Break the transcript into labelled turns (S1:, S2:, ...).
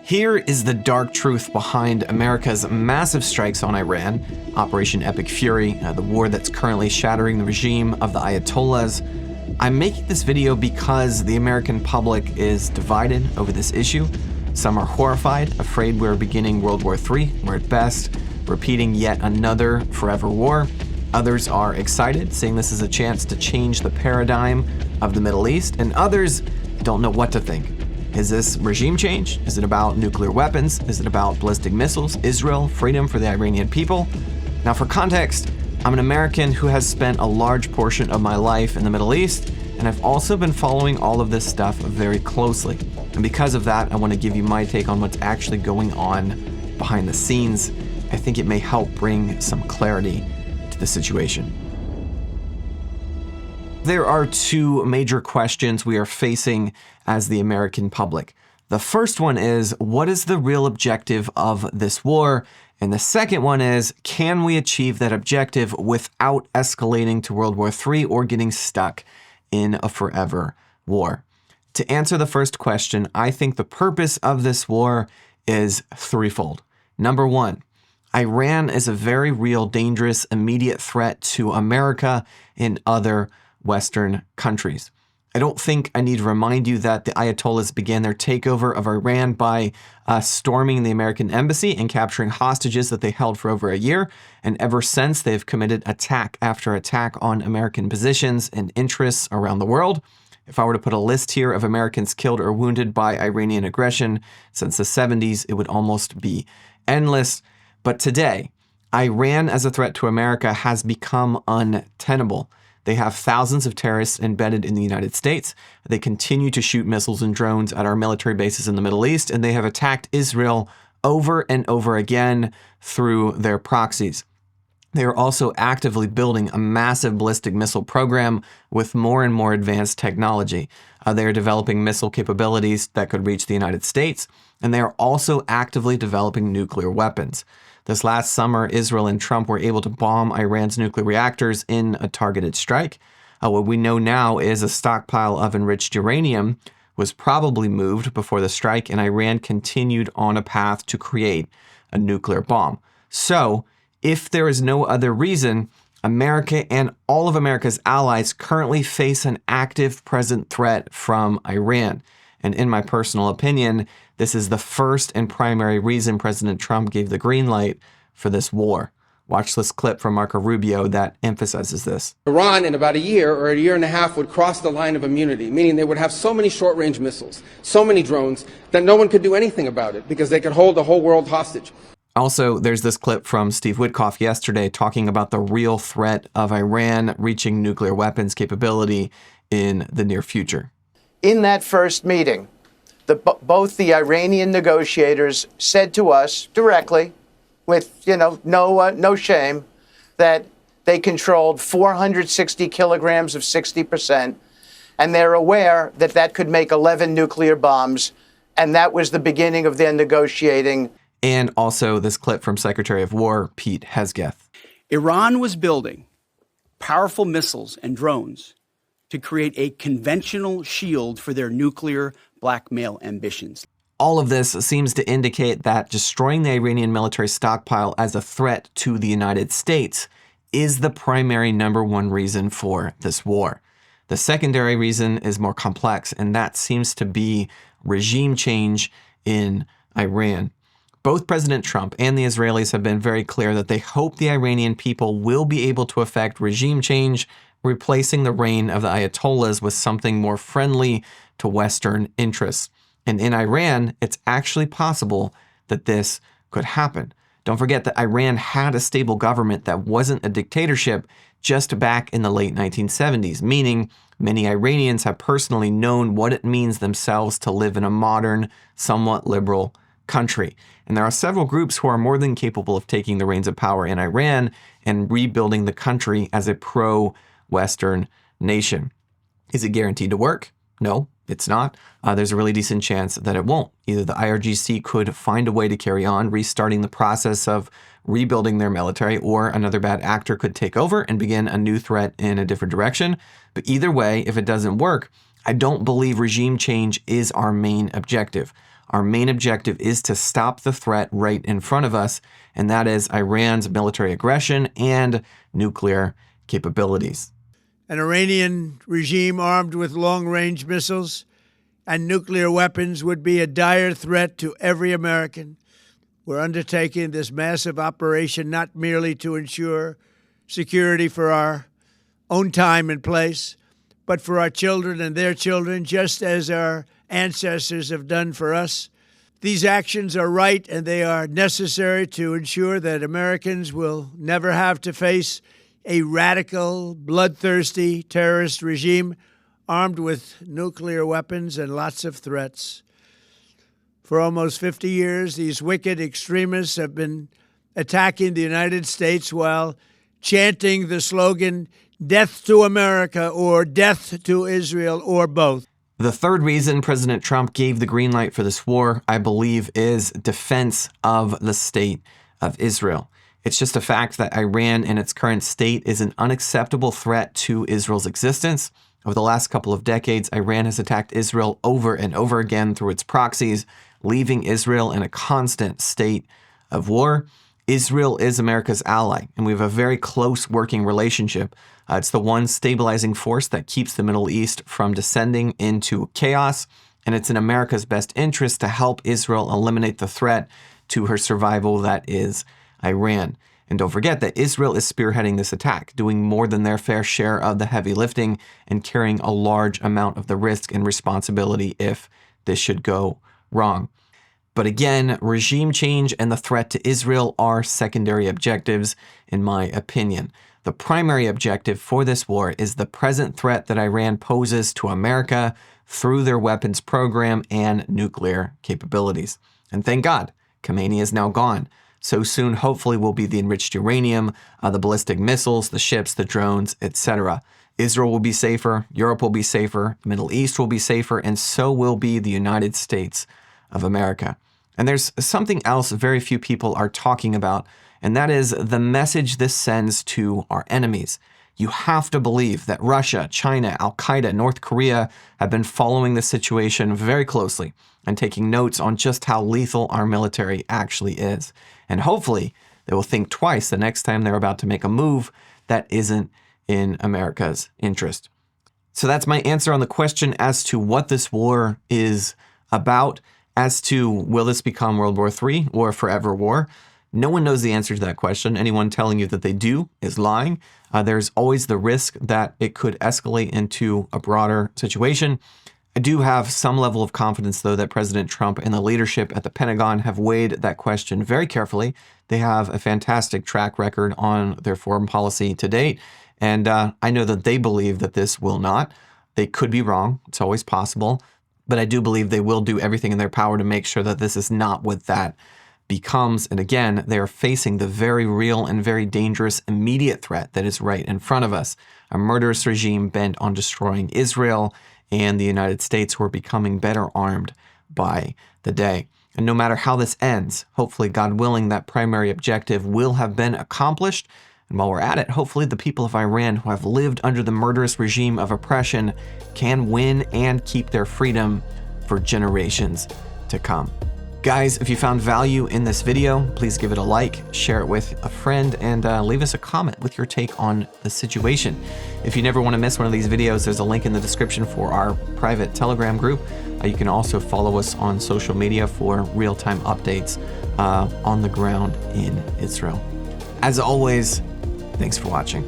S1: Here is the dark truth behind America's massive strikes on Iran, Operation Epic Fury, the war that's currently shattering the regime of the Ayatollahs. I'm making this video because the American public is divided over this issue. Some are horrified, afraid we're beginning World War III, or at best, repeating yet another forever war. Others are excited, seeing this as a chance to change the paradigm of the Middle East, and others don't know what to think. Is this regime change? Is it about nuclear weapons? Is it about ballistic missiles, Israel, freedom for the Iranian people? Now, for context, I'm an American who has spent a large portion of my life in the Middle East, and I've also been following all of this stuff very closely. And because of that, I want to give you my take on what's actually going on behind the scenes. I think it may help bring some clarity to the situation. There are two major questions we are facing as the American public. The first one is, what is the real objective of this war? And the second one is, can we achieve that objective without escalating to World War III or getting stuck in a forever war? To answer the first question, I think the purpose of this war is threefold. Number one, Iran is a very real, dangerous, immediate threat to America and other Western countries. I don't think I need to remind you that the Ayatollahs began their takeover of Iran by storming the American embassy and capturing hostages that they held for over a year. And ever since, they've committed attack after attack on American positions and interests around the world. If I were to put a list here of Americans killed or wounded by Iranian aggression since the 70s, it would almost be endless. But today, Iran as a threat to America has become untenable. They have thousands of terrorists embedded in the United States. They continue to shoot missiles and drones at our military bases in the Middle East, and they have attacked Israel over and over again through their proxies. They are also actively building a massive ballistic missile program with more and more advanced technology. They are developing missile capabilities that could reach the United States, and they are also actively developing nuclear weapons. This last summer, Israel and Trump were able to bomb Iran's nuclear reactors in a targeted strike. What we know now is a stockpile of enriched uranium was probably moved before the strike, and Iran continued on a path to create a nuclear bomb. So, if there is no other reason, America and all of America's allies currently face an active present threat from Iran. And in my personal opinion, this is the first and primary reason President Trump gave the green light for this war. Watch this clip from Marco Rubio that emphasizes this.
S2: Iran, in about a year or a year and a half, would cross the line of immunity, meaning they would have so many short-range missiles, so many drones, that no one could do anything about it because they could hold the whole world hostage.
S1: Also, there's this clip from Steve Witkoff yesterday talking about the real threat of Iran reaching nuclear weapons capability in the near future.
S3: In that first meeting, both the Iranian negotiators said to us directly, with no shame, that they controlled 460 kilograms of 60%, and they're aware that that could make 11 nuclear bombs, and that was the beginning of their negotiating.
S1: And also this clip from Secretary of War Pete Hegseth.
S4: Iran was building powerful missiles and drones to create a conventional shield for their nuclear blackmail ambitions.
S1: All of this seems to indicate that destroying the Iranian military stockpile as a threat to the United States is the primary number one reason for this war. The secondary reason is more complex, and that seems to be regime change in Iran. Both President Trump and the Israelis have been very clear that they hope the Iranian people will be able to effect regime change, replacing the reign of the Ayatollahs with something more friendly to Western interests. And in Iran, it's actually possible that this could happen. Don't forget that Iran had a stable government that wasn't a dictatorship just back in the late 1970s, meaning many Iranians have personally known what it means themselves to live in a modern, somewhat liberal country. And there are several groups who are more than capable of taking the reins of power in Iran and rebuilding the country as a pro-Western nation. Is it guaranteed to work? No, it's not. There's a really decent chance that it won't. Either the IRGC could find a way to carry on, restarting the process of rebuilding their military, or another bad actor could take over and begin a new threat in a different direction. But either way, if it doesn't work, I don't believe regime change is our main objective. Our main objective is to stop the threat right in front of us, and that is Iran's military aggression and nuclear capabilities.
S5: An Iranian regime armed with long-range missiles and nuclear weapons would be a dire threat to every American. We're undertaking this massive operation not merely to ensure security for our own time and place, but for our children and their children, just as our ancestors have done for us. These actions are right and they are necessary to ensure that Americans will never have to face a radical, bloodthirsty terrorist regime armed with nuclear weapons and lots of threats. For almost 50 years, these wicked extremists have been attacking the United States while chanting the slogan, "Death to America," or "Death to Israel," or both.
S1: The third reason President Trump gave the green light for this war, I believe, is defense of the state of Israel. It's just a fact that Iran in its current state is an unacceptable threat to Israel's existence. Over the last couple of decades, Iran has attacked Israel over and over again through its proxies, leaving Israel in a constant state of war. Israel is America's ally, and we have a very close working relationship. It's the one stabilizing force that keeps the Middle East from descending into chaos, and it's in America's best interest to help Israel eliminate the threat to her survival, that is Iran. And don't forget that Israel is spearheading this attack, doing more than their fair share of the heavy lifting and carrying a large amount of the risk and responsibility if this should go wrong. But again, regime change and the threat to Israel are secondary objectives, in my opinion. The primary objective for this war is the present threat that Iran poses to America through their weapons program and nuclear capabilities. And thank God, Khamenei is now gone. So soon, hopefully, will be the enriched uranium, the ballistic missiles, the ships, the drones, etc. Israel will be safer, Europe will be safer, the Middle East will be safer, and so will be the United States of America. And there's something else very few people are talking about, and that is the message this sends to our enemies. You have to believe that Russia, China, Al-Qaeda, North Korea have been following the situation very closely and taking notes on just how lethal our military actually is. And hopefully, they will think twice the next time they're about to make a move that isn't in America's interest. So that's my answer on the question as to what this war is about. As to will this become World War III or a forever war? No one knows the answer to that question. Anyone telling you that they do is lying. There's always the risk that it could escalate into a broader situation. I do have some level of confidence, though, that President Trump and the leadership at the Pentagon have weighed that question very carefully. They have a fantastic track record on their foreign policy to date. And I know that they believe that this will not. They could be wrong. It's always possible. But I do believe they will do everything in their power to make sure that this is not what that becomes. And again, they are facing the very real and very dangerous immediate threat that is right in front of us. A murderous regime bent on destroying Israel, and the United States who are becoming better armed by the day. And no matter how this ends, hopefully, God willing, that primary objective will have been accomplished. And while we're at it, hopefully the people of Iran who have lived under the murderous regime of oppression can win and keep their freedom for generations to come. Guys, if you found value in this video, please give it a like, share it with a friend, and leave us a comment with your take on the situation. If you never want to miss one of these videos, there's a link in the description for our private Telegram group. You can also follow us on social media for real-time updates on the ground in Israel. As always, thanks for watching.